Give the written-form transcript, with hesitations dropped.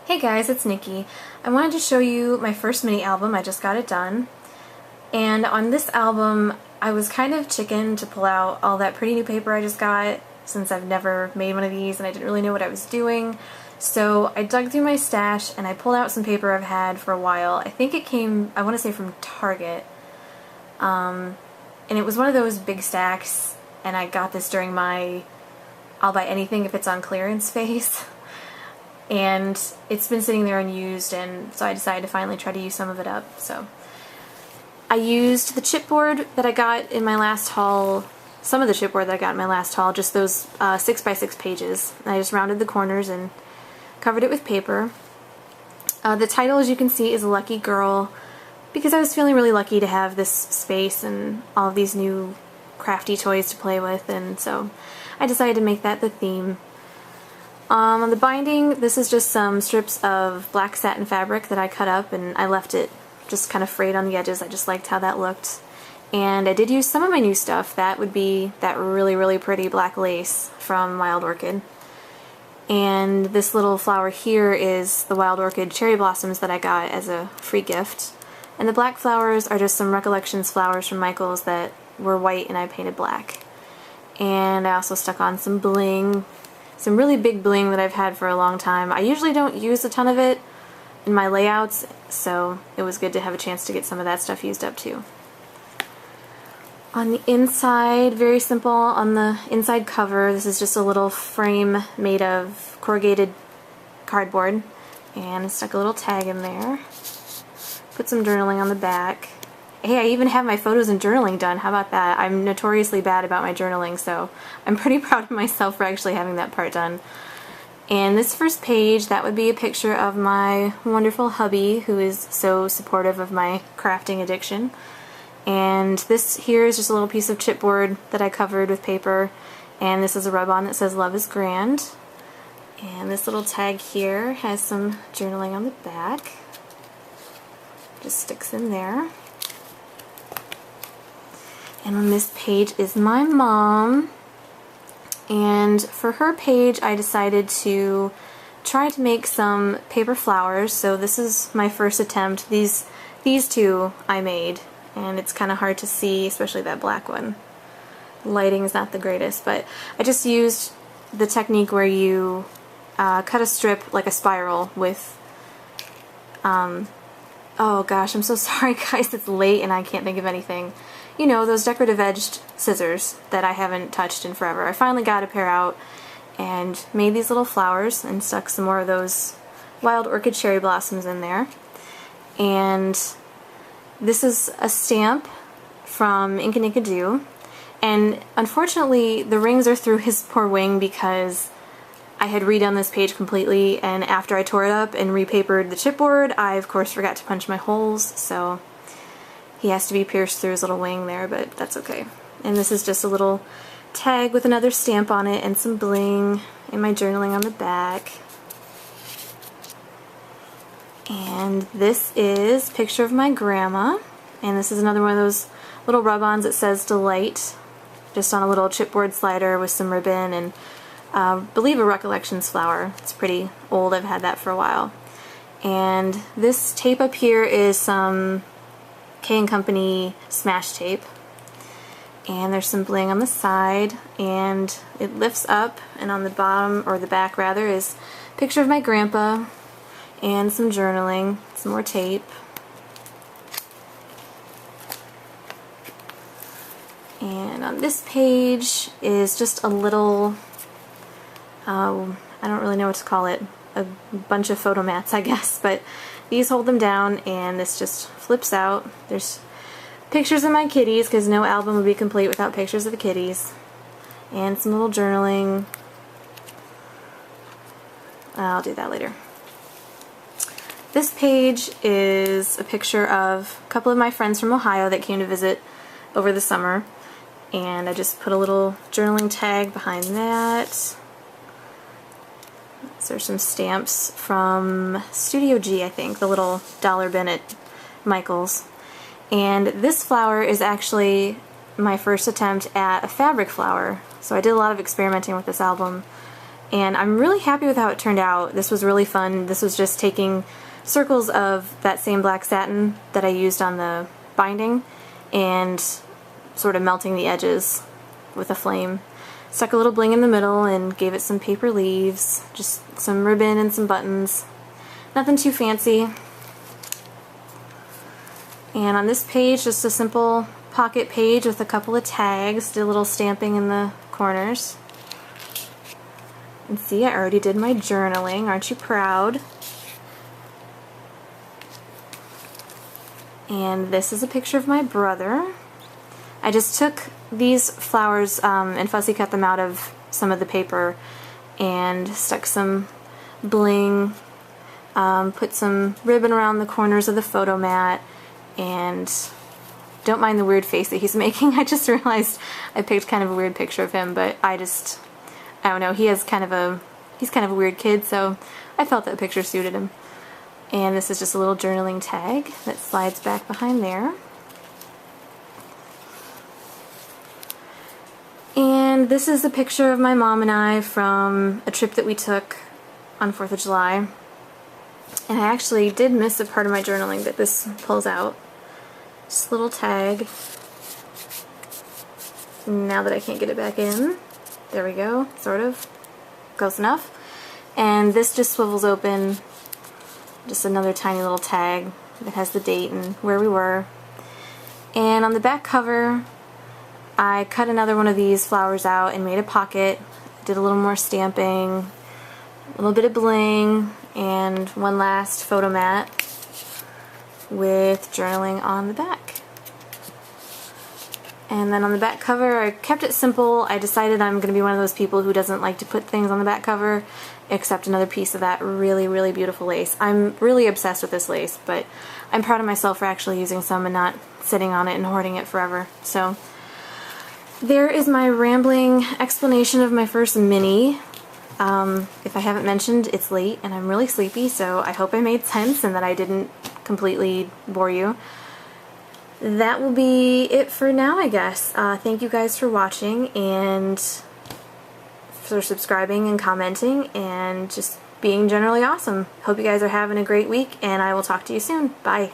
Hey guys, it's Nikki. I wanted to show you my first mini album. I just got it done. And on this album, I was kind of chicken to pull out all that pretty new paper I just got since I've never made one of these and I didn't really know what I was doing. So I dug through my stash and I pulled out some paper I've had for a while. I think it came, I want to say from Target. And it was one of those big stacks, and I got this during my I'll buy anything if it's on clearance phase. And it's been sitting there unused, and so I decided to finally try to use some of it up. So I used the chipboard that I got in my last haul, some of the chipboard that I got in my last haul, just those 6x6 pages. And I just rounded the corners and covered it with paper. The title, as you can see, is Lucky Girl, because I was feeling really lucky to have this space and all of these new crafty toys to play with, and so I decided to make that the theme. On the binding, this is just some strips of black satin fabric that I cut up, and I left it just kind of frayed on the edges. I just liked how that looked. And I did use some of my new stuff. That would be that really, really pretty black lace from Wild Orchid. And this little flower here is the Wild Orchid cherry blossoms that I got as a free gift. And the black flowers are just some Recollections flowers from Michaels that were white and I painted black. And I also stuck on some bling. Some really big bling that I've had for a long time. I usually don't use a ton of it in my layouts, so it was good to have a chance to get some of that stuff used up too. On the inside, very simple, on the inside cover, this is just a little frame made of corrugated cardboard, and I stuck a little tag in there. Put some journaling on the back. Hey, I even have my photos and journaling done. How about that? I'm notoriously bad about my journaling, so I'm pretty proud of myself for actually having that part done. And this first page, that would be a picture of my wonderful hubby, who is so supportive of my crafting addiction. And this here is just a little piece of chipboard that I covered with paper, and this is a rub-on that says Love is Grand. And this little tag here has some journaling on the back. Just sticks in there. And on this page is my mom, and for her page I decided to try to make some paper flowers. So this is my first attempt. These two I made, and it's kind of hard to see, especially that black one. The lighting is not the greatest, but I just used the technique where you cut a strip like a spiral with oh gosh, I'm so sorry guys, it's late and I can't think of anything. You know, those decorative edged scissors that I haven't touched in forever. I finally got a pair out and made these little flowers and stuck some more of those Wild Orchid cherry blossoms in there. And this is a stamp from Inkaninkado, and unfortunately the rings are through his poor wing because I had redone this page completely, and after I tore it up and repapered the chipboard, I of course forgot to punch my holes, so he has to be pierced through his little wing there, but that's okay. And this is just a little tag with another stamp on it and some bling and my journaling on the back. And this is a picture of my grandma, and this is another one of those little rub-ons that says Delight, just on a little chipboard slider with some ribbon and I believe a Recollections flower. It's pretty old, I've had that for a while. And this tape up here is some K & Company smash tape, and there's some bling on the side, and it lifts up, and on the bottom, or the back rather, is a picture of my grandpa and some journaling, some more tape. And on this page is just a little I don't really know what to call it, a bunch of photo mats I guess, but these hold them down and this just flips out. There's pictures of my kitties, because no album would be complete without pictures of the kitties, and some little journaling. I'll do that later. This page is a picture of a couple of my friends from Ohio that came to visit over the summer, and I just put a little journaling tag behind that. There's some stamps from Studio G, I think, the little dollar bin at Michael's. And this flower is actually my first attempt at a fabric flower. So I did a lot of experimenting with this album, And I'm really happy with how it turned out. This was really fun. This was just taking circles of that same black satin that I used on the binding and sort of melting the edges with a flame. Stuck a little bling in the middle and gave it some paper leaves, just some ribbon and some buttons. Nothing too fancy. And on this page, just a simple pocket page with a couple of tags, did a little stamping in the corners. And see, I already did my journaling. Aren't you proud? And this is a picture of my brother. I just took these flowers and fussy cut them out of some of the paper and stuck some bling, put some ribbon around the corners of the photo mat, and don't mind the weird face that he's making. I just realized I picked kind of a weird picture of him, but I don't know, he's kind of a weird kid, so I felt that picture suited him. And this is just a little journaling tag that slides back behind there. And this is a picture of my mom and I from a trip that we took on 4th of July. And I actually did miss a part of my journaling that this pulls out. Just a little tag. Now that I can't get it back in. There we go, sort of. Close enough. And this just swivels open. Just another tiny little tag that has the date and where we were. And on the back cover, I cut another one of these flowers out and made a pocket. Did a little more stamping, a little bit of bling, and one last photo mat with journaling on the back. And then on the back cover, I kept it simple. I decided I'm going to be one of those people who doesn't like to put things on the back cover except another piece of that really, really beautiful lace. I'm really obsessed with this lace, but I'm proud of myself for actually using some and not sitting on it and hoarding it forever. So there is my rambling explanation of my first mini. If I haven't mentioned, it's late and I'm really sleepy, so I hope I made sense and that I didn't completely bore you. That will be it for now, I guess. Thank you guys for watching and for subscribing and commenting and just being generally awesome. Hope you guys are having a great week, and I will talk to you soon. Bye.